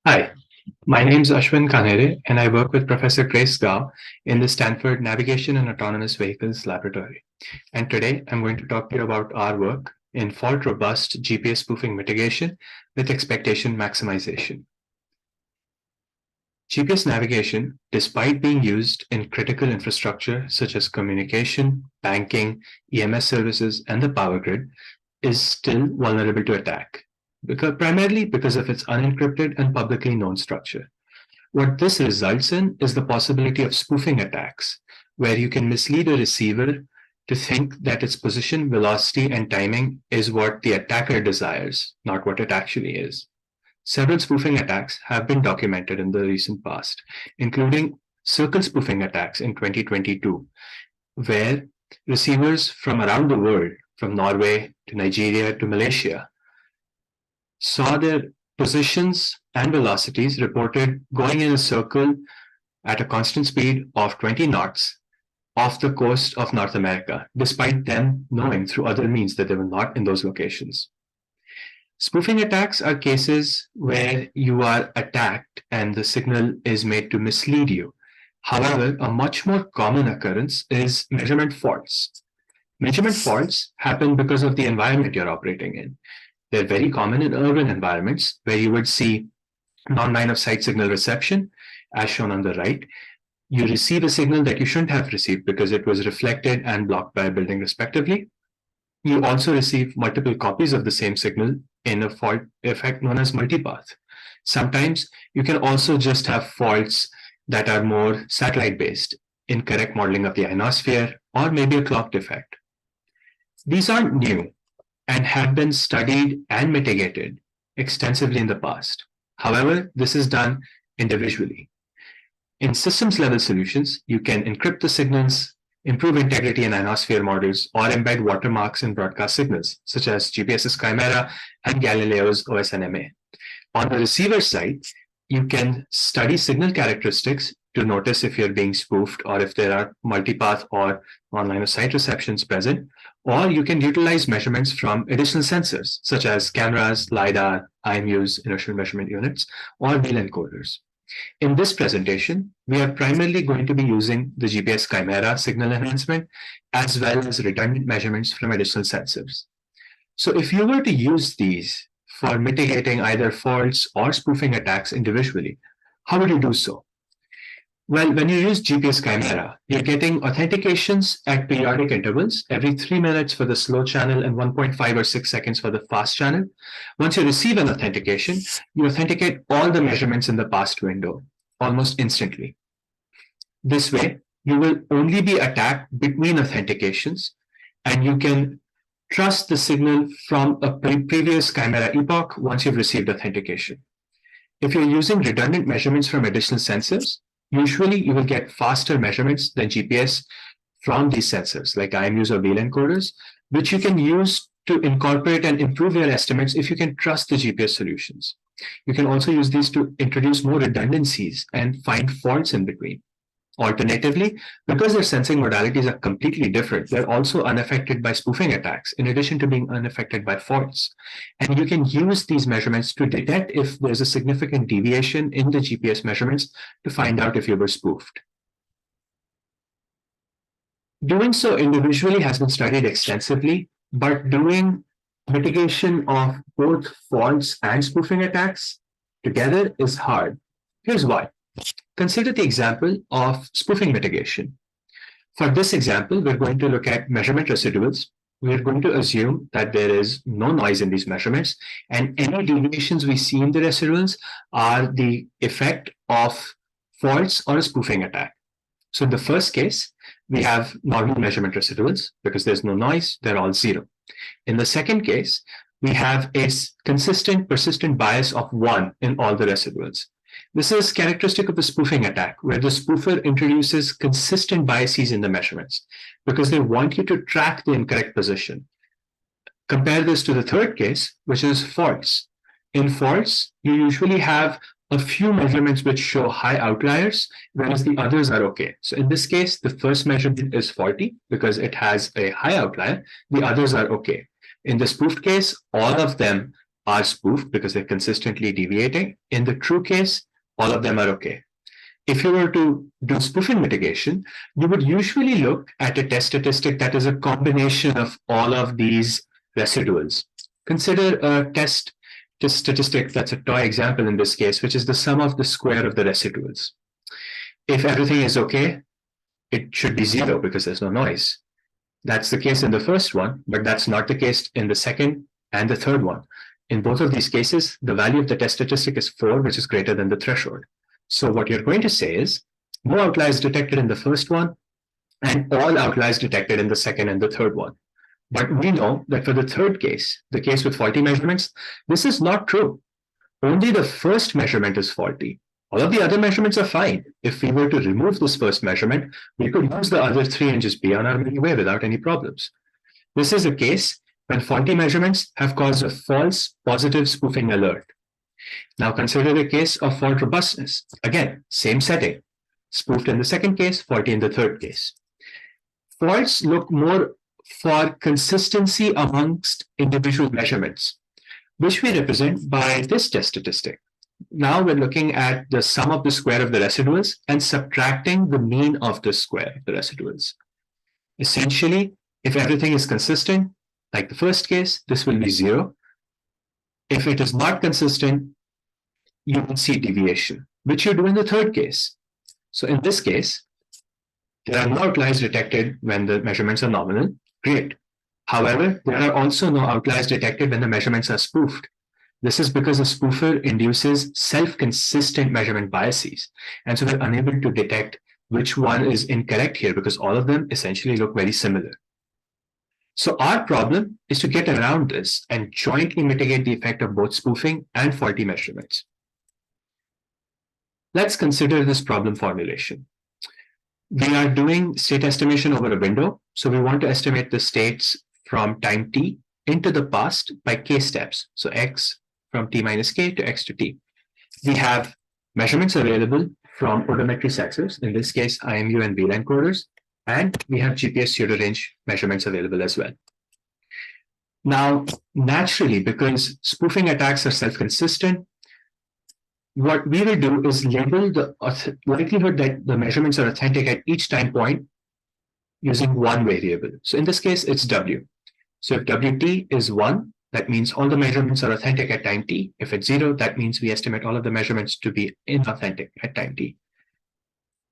Hi, my name is Ashwin Kanhere, and I work with Professor Grace Gao in the Stanford Navigation and Autonomous Vehicles Laboratory. And today I'm going to talk to you about our work in fault-robust GPS spoofing mitigation with expectation maximization. GPS navigation, despite being used in critical infrastructure such as communication, banking, EMS services, and the power grid, is still vulnerable to attack, primarily because of its unencrypted and publicly known structure. What this results in is the possibility of spoofing attacks, where you can mislead a receiver to think that its position, velocity, and timing is what the attacker desires, not what it actually is. Several spoofing attacks have been documented in the recent past, including circle spoofing attacks in 2022, where receivers from around the world, from Norway to Nigeria to Malaysia, saw their positions and velocities reported going in a circle at a constant speed of 20 knots off the coast of North America, despite them knowing through other means that they were not in those locations. Spoofing attacks are cases where you are attacked and the signal is made to mislead you. However, a much more common occurrence is measurement faults. Measurement faults happen because of the environment you're operating in. They're very common in urban environments where you would see non-line of sight signal reception, as shown on the right. You receive a signal that you shouldn't have received because it was reflected and blocked by a building respectively. You also receive multiple copies of the same signal in a fault effect known as multipath. Sometimes you can also just have faults that are more satellite-based, incorrect modeling of the ionosphere, or maybe a clock defect. These aren't new and have been studied and mitigated extensively in the past. However, this is done individually. In systems-level solutions, you can encrypt the signals, improve integrity in ionosphere models, or embed watermarks in broadcast signals, such as GPS's Chimera and Galileo's OSNMA. On the receiver side, you can study signal characteristics to notice if you're being spoofed or if there are multipath or non-line of sight receptions present, or you can utilize measurements from additional sensors, such as cameras, LiDAR, IMUs, inertial measurement units, or wheel encoders. In this presentation, we are primarily going to be using the GPS Chimera signal enhancement, as well as redundant measurements from additional sensors. So if you were to use these for mitigating either faults or spoofing attacks individually, how would you do so? Well, when you use GPS Chimera, you're getting authentications at periodic intervals, every 3 minutes for the slow channel and 1.5 or 6 seconds for the fast channel. Once you receive an authentication, you authenticate all the measurements in the past window almost instantly. This way, you will only be attacked between authentications, and you can trust the signal from a previous Chimera epoch once you've received authentication. If you're using redundant measurements from additional sensors, usually you will get faster measurements than GPS from these sensors, like IMUs or wheel encoders, which you can use to incorporate and improve your estimates if you can trust the GPS solutions. You can also use these to introduce more redundancies and find faults in between. Alternatively, because their sensing modalities are completely different, they're also unaffected by spoofing attacks, in addition to being unaffected by faults. And you can use these measurements to detect if there's a significant deviation in the GPS measurements to find out if you were spoofed. Doing so individually has been studied extensively, but doing mitigation of both faults and spoofing attacks together is hard. Here's why. Consider the example of spoofing mitigation. For this example, we're going to look at measurement residuals. We're going to assume that there is no noise in these measurements, and any deviations we see in the residuals are the effect of faults or a spoofing attack. So in the first case, we have normal measurement residuals because there's no noise, they're all zero. In the second case, we have a consistent persistent bias of 1 in all the residuals. This is characteristic of a spoofing attack, where the spoofer introduces consistent biases in the measurements because they want you to track the incorrect position. Compare this to the third case, which is faults. In faults, you usually have a few measurements which show high outliers, whereas the others are okay. So in this case, the first measurement is faulty because it has a high outlier. The others are okay. In the spoofed case, all of them are spoofed because they're consistently deviating. In the true case, all of them are okay. If you were to do spoofing mitigation, you would usually look at a test statistic that is a combination of all of these residuals. Consider a test statistic that's a toy example in this case, which is the sum of the square of the residuals. If everything is okay, it should be zero because there's no noise. That's the case in the first one, but that's not the case in the second and the third one. In both of these cases, the value of the test statistic is 4, which is greater than the threshold. So what you're going to say is no outliers detected in the first one and all outliers detected in the second and the third one. But we know that for the third case, the case with faulty measurements, this is not true. Only the first measurement is faulty. All of the other measurements are fine. If we were to remove this first measurement, we could use the other 3 and just be on our merry way without any problems. This is a case when faulty measurements have caused a false positive spoofing alert. Now consider a case of fault robustness. Again, same setting. Spoofed in the second case, faulty in the third case. Faults look more for consistency amongst individual measurements, which we represent by this test statistic. Now we're looking at the sum of the square of the residuals and subtracting the mean of the square of the residuals. Essentially, if everything is consistent, like the first case, this will be 0. If it is not consistent, you will see deviation, which you do in the third case. So in this case, there are no outliers detected when the measurements are nominal. Great. However, there are also no outliers detected when the measurements are spoofed. This is because a spoofer induces self-consistent measurement biases. And so we're unable to detect which one is incorrect here because all of them essentially look very similar. So our problem is to get around this and jointly mitigate the effect of both spoofing and faulty measurements. Let's consider this problem formulation. We are doing state estimation over a window. So we want to estimate the states from time t into the past by k steps. So x from t minus k to x to t. We have measurements available from odometry sensors, in this case, IMU and VLAN coders, and we have GPS pseudo-range measurements available as well. Now, naturally, because spoofing attacks are self-consistent, what we will do is label the likelihood that the measurements are authentic at each time point using one variable. So in this case, it's W. So if WT is 1, that means all the measurements are authentic at time t. If it's 0, that means we estimate all of the measurements to be inauthentic at time t.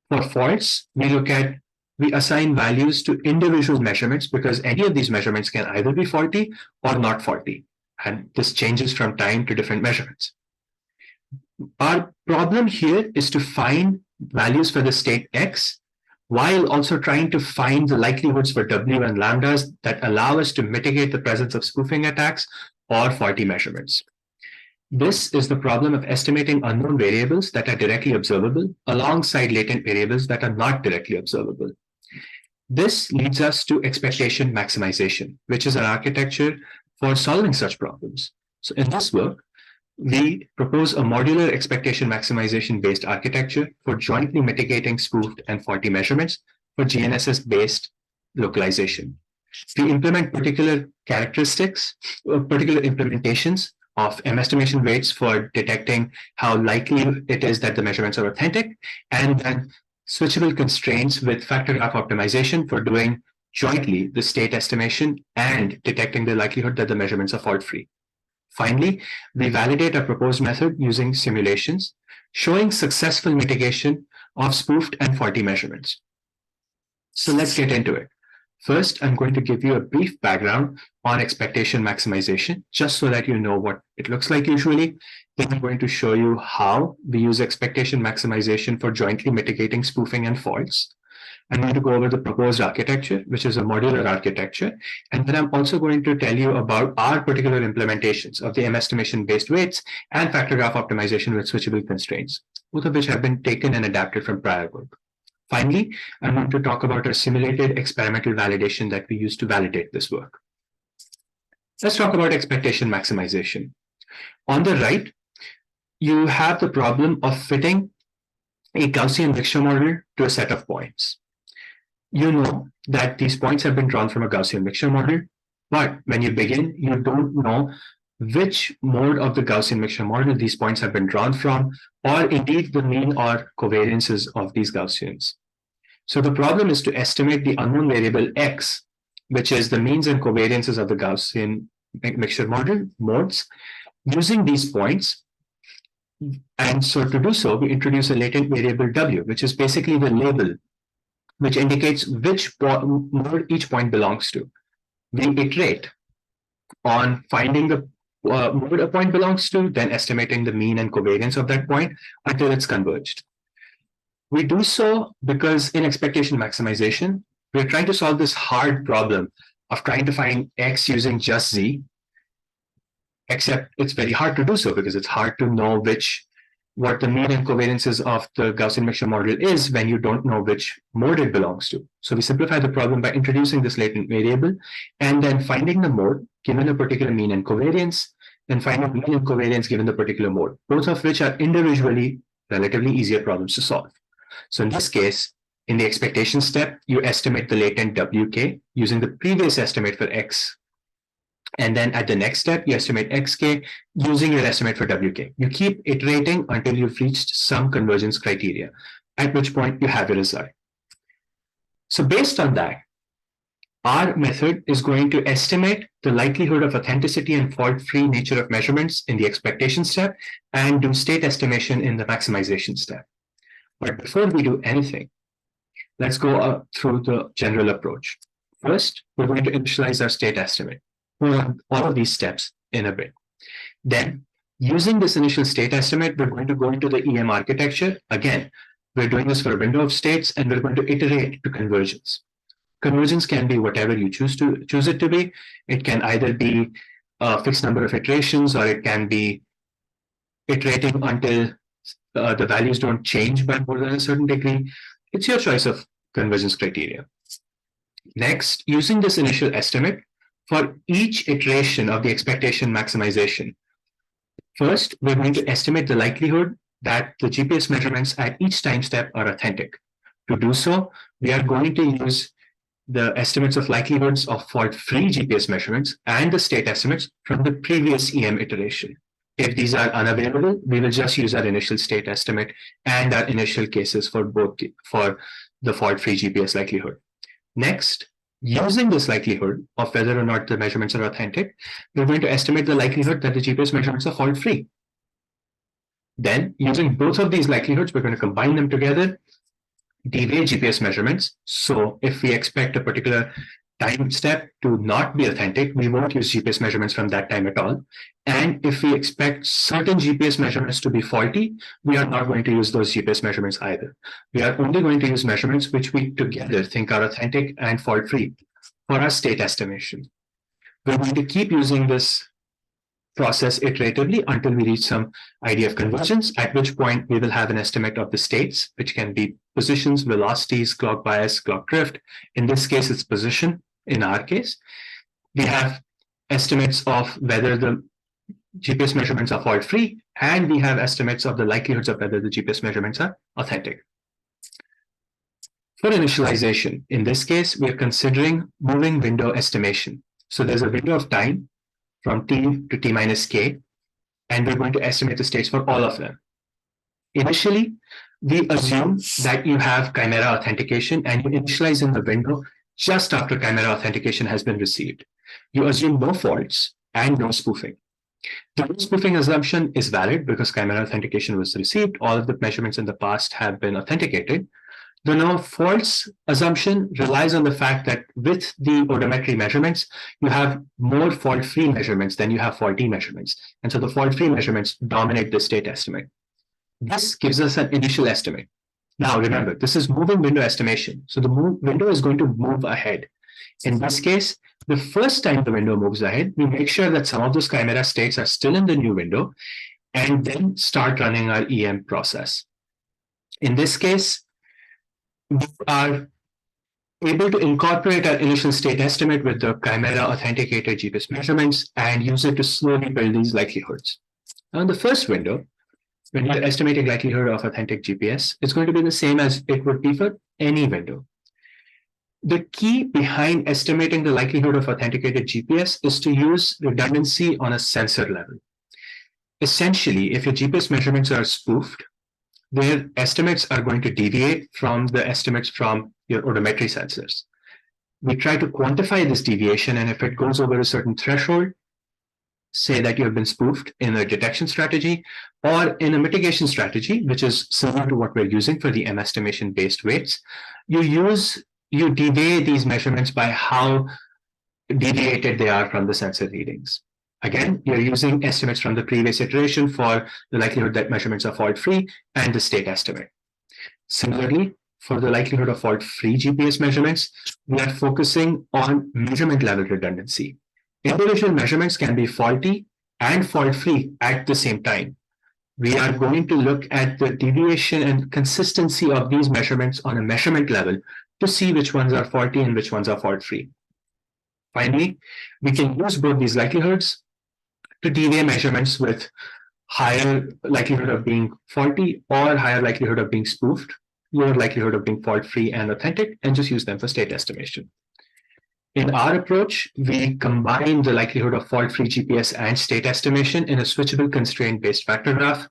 For faults, we assign values to individual measurements because any of these measurements can either be faulty or not faulty. And this changes from time to different measurements. Our problem here is to find values for the state x while also trying to find the likelihoods for W and lambdas that allow us to mitigate the presence of spoofing attacks or faulty measurements. This is the problem of estimating unknown variables that are directly observable alongside latent variables that are not directly observable. This leads us to expectation maximization, which is an architecture for solving such problems. So in this work, we propose a modular expectation maximization based architecture for jointly mitigating spoofed and faulty measurements for GNSS based localization. We implement particular characteristics, particular implementations of M estimation weights for detecting how likely it is that the measurements are authentic, and then switchable constraints with factor graph optimization for doing jointly the state estimation and detecting the likelihood that the measurements are fault-free. Finally, we validate our proposed method using simulations, showing successful mitigation of spoofed and faulty measurements. So let's get into it. First, I'm going to give you a brief background on expectation maximization, just so that you know what it looks like usually. Then I'm going to show you how we use expectation maximization for jointly mitigating spoofing and faults. I'm going to go over the proposed architecture, which is a modular architecture. And then I'm also going to tell you about our particular implementations of the M estimation-based weights and factor graph optimization with switchable constraints, both of which have been taken and adapted from prior work. Finally, I'm going to talk about our simulated experimental validation that we use to validate this work. Let's talk about expectation maximization. On the right, you have the problem of fitting a Gaussian mixture model to a set of points. You know that these points have been drawn from a Gaussian mixture model, but when you begin, you don't know which mode of the Gaussian mixture model these points have been drawn from, or indeed the mean or covariances of these Gaussians. So the problem is to estimate the unknown variable x, which is the means and covariances of the Gaussian mixture model modes, using these points. And so to do so, we introduce a latent variable w, which is basically the label, which indicates which mode each point belongs to. We iterate on finding the mode a point belongs to, then estimating the mean and covariance of that point until it's converged. We do so because in expectation maximization, we're trying to solve this hard problem of trying to find x using just z, except it's very hard to do so because it's hard to know what the mean and covariances of the Gaussian mixture model is when you don't know which mode it belongs to. So we simplify the problem by introducing this latent variable and then finding the mode given a particular mean and covariance, then finding mean and covariance given the particular mode, both of which are individually relatively easier problems to solve. So in this case, in the expectation step, you estimate the latent wk using the previous estimate for x. And then at the next step, you estimate xk using your estimate for wk. You keep iterating until you've reached some convergence criteria, at which point you have your result. So based on that, our method is going to estimate the likelihood of authenticity and fault-free nature of measurements in the expectation step and do state estimation in the maximization step. But before we do anything, let's go through the general approach. First, we're going to initialize our state estimate for all of these steps in a bit. Then, using this initial state estimate, we're going to go into the EM architecture. Again, we're doing this for a window of states, and we're going to iterate to convergence. Convergence can be whatever you choose it to be. It can either be a fixed number of iterations, or it can be iterating until the values don't change by more than a certain degree. It's your choice of convergence criteria. Next, using this initial estimate for each iteration of the expectation maximization. First, we're going to estimate the likelihood that the GPS measurements at each time step are authentic. To do so, we are going to use the estimates of likelihoods of fault-free GPS measurements and the state estimates from the previous EM iteration. If these are unavailable, we will just use our initial state estimate and our initial cases for the fault-free GPS likelihood. Next, using this likelihood of whether or not the measurements are authentic, we're going to estimate the likelihood that the GPS measurements are fault-free. Then, using both of these likelihoods, we're going to combine them together, deviate GPS measurements. So if we expect a particular time step to not be authentic, we won't use GPS measurements from that time at all. And if we expect certain GPS measurements to be faulty, we are not going to use those GPS measurements either. We are only going to use measurements which we together think are authentic and fault-free for our state estimation. We're going to keep using this process iteratively until we reach some idea of convergence, at which point we will have an estimate of the states, which can be positions, velocities, clock bias, clock drift. In this case, it's position. In our case, we have estimates of whether the GPS measurements are fault-free, and we have estimates of the likelihoods of whether the GPS measurements are authentic. For initialization, in this case, we are considering moving window estimation. So there's a window of time from t to t minus k, and we're going to estimate the states for all of them. Initially, we assume that you have Chimera authentication and you initialize in the window just after Chimera authentication has been received. You assume no faults and no spoofing. The no spoofing assumption is valid because Chimera authentication was received. All of the measurements in the past have been authenticated. The no faults assumption relies on the fact that with the odometry measurements, you have more fault-free measurements than you have faulty measurements. And so the fault-free measurements dominate the state estimate. This gives us an initial estimate. Now remember, this is moving window estimation. So the window is going to move ahead. In this case, the first time the window moves ahead, we make sure that some of those Chimera states are still in the new window and then start running our EM process. In this case, we are able to incorporate our initial state estimate with the Chimera authenticated GPS measurements and use it to slowly build these likelihoods. Now in the first window, when you're estimating likelihood of authentic GPS, it's going to be the same as it would be for any window. The key behind estimating the likelihood of authenticated GPS is to use redundancy on a sensor level. Essentially, if your GPS measurements are spoofed, their estimates are going to deviate from the estimates from your odometry sensors. We try to quantify this deviation, and if it goes over a certain threshold, say that you have been spoofed in a detection strategy or in a mitigation strategy, which is similar to what we're using for the M estimation based weights, you deviate these measurements by how deviated they are from the sensor readings. Again, you're using estimates from the previous iteration for the likelihood that measurements are fault-free and the state estimate. Similarly, for the likelihood of fault-free GPS measurements, we are focusing on measurement level redundancy. Individual measurements can be faulty and fault-free at the same time. We are going to look at the deviation and consistency of these measurements on a measurement level to see which ones are faulty and which ones are fault-free. Finally, we can use both these likelihoods to deviate measurements with higher likelihood of being faulty or higher likelihood of being spoofed, lower likelihood of being fault-free and authentic, and just use them for state estimation. In our approach, we combine the likelihood of fault-free GPS and state estimation in a switchable constraint-based factor graph,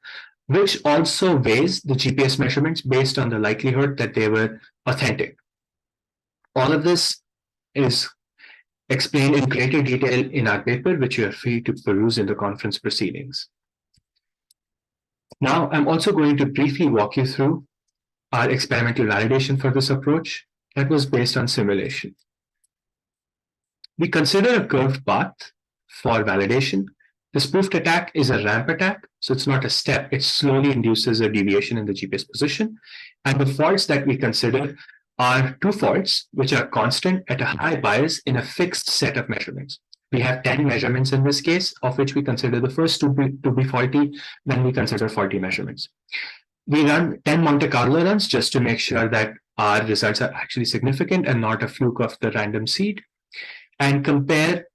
which also weighs the GPS measurements based on the likelihood that they were authentic. All of this is explained in greater detail in our paper, which you are free to peruse in the conference proceedings. Now, I'm also going to briefly walk you through our experimental validation for this approach that was based on simulation. We consider a curved path for validation. The spoofed attack is a ramp attack, so it's not a step. It slowly induces a deviation in the GPS position. And the faults that we consider are two faults, which are constant at a high bias in a fixed set of measurements. We have 10 measurements in this case, of which we consider the first to be faulty, then we consider faulty measurements. We run 10 Monte Carlo runs just to make sure that our results are actually significant and not a fluke of the random seed, and compare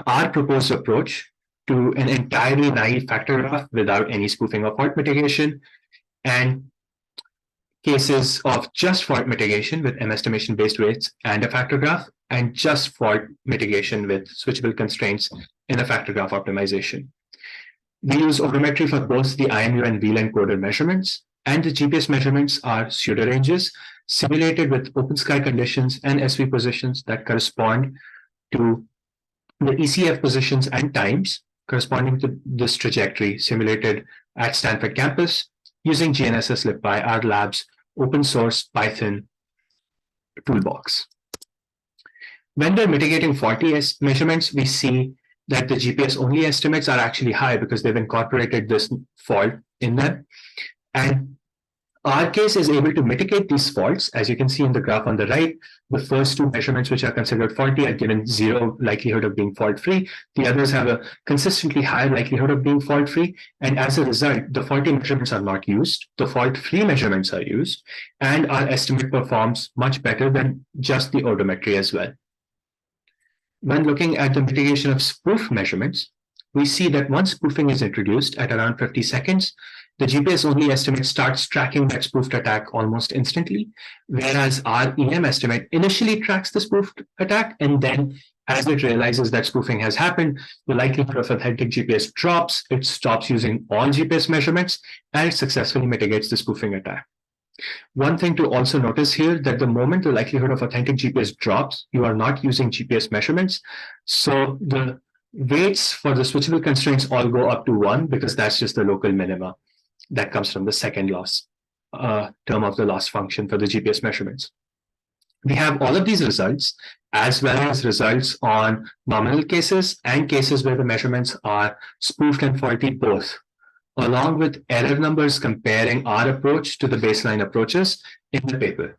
our proposed approach to an entirely naive factor graph without any spoofing or fault mitigation, and cases of just fault mitigation with M estimation based weights and a factor graph, and just fault mitigation with switchable constraints in a factor graph optimization. We use odometry for both the IMU and VLAN encoder measurements, and the GPS measurements are pseudo ranges simulated with open sky conditions and SV positions that correspond to the ECF positions and times corresponding to this trajectory simulated at Stanford campus using GNSS LibPy, our lab's open source Python toolbox. When we're mitigating faulty measurements, we see that the GPS only estimates are actually high because they've incorporated this fault in them. And our case is able to mitigate these faults. As you can see in the graph on the right, the first two measurements which are considered faulty are given zero likelihood of being fault-free. The others have a consistently high likelihood of being fault-free. And as a result, the faulty measurements are not used. The fault-free measurements are used. And our estimate performs much better than just the odometry as well. When looking at the mitigation of spoof measurements, we see that once spoofing is introduced at around 50 seconds, the GPS-only estimate starts tracking that spoofed attack almost instantly, whereas our EM estimate initially tracks the spoofed attack, and then as it realizes that spoofing has happened, the likelihood of authentic GPS drops, it stops using all GPS measurements, and it successfully mitigates the spoofing attack. One thing to also notice here that the moment the likelihood of authentic GPS drops, you are not using GPS measurements. So the weights for the switchable constraints all go up to 1 because that's just the local minima that comes from the second loss term of the loss function for the GPS measurements. We have all of these results as well as results on nominal cases and cases where the measurements are spoofed and faulty both, along with error numbers comparing our approach to the baseline approaches in the paper.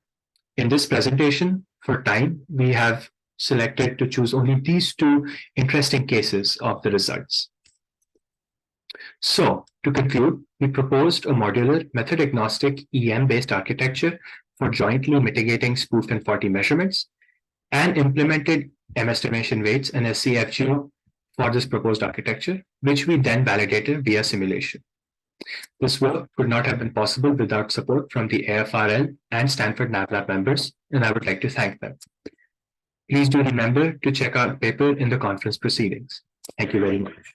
In this presentation, for time, we have selected to choose only these two interesting cases of the results. So, to conclude, we proposed a modular method-agnostic EM-based architecture for jointly mitigating spoofed and faulty measurements and implemented M estimation weights and SCFGO for this proposed architecture, which we then validated via simulation. This work could not have been possible without support from the AFRL and Stanford NavLab members, and I would like to thank them. Please do remember to check out paper in the conference proceedings. Thank you very much.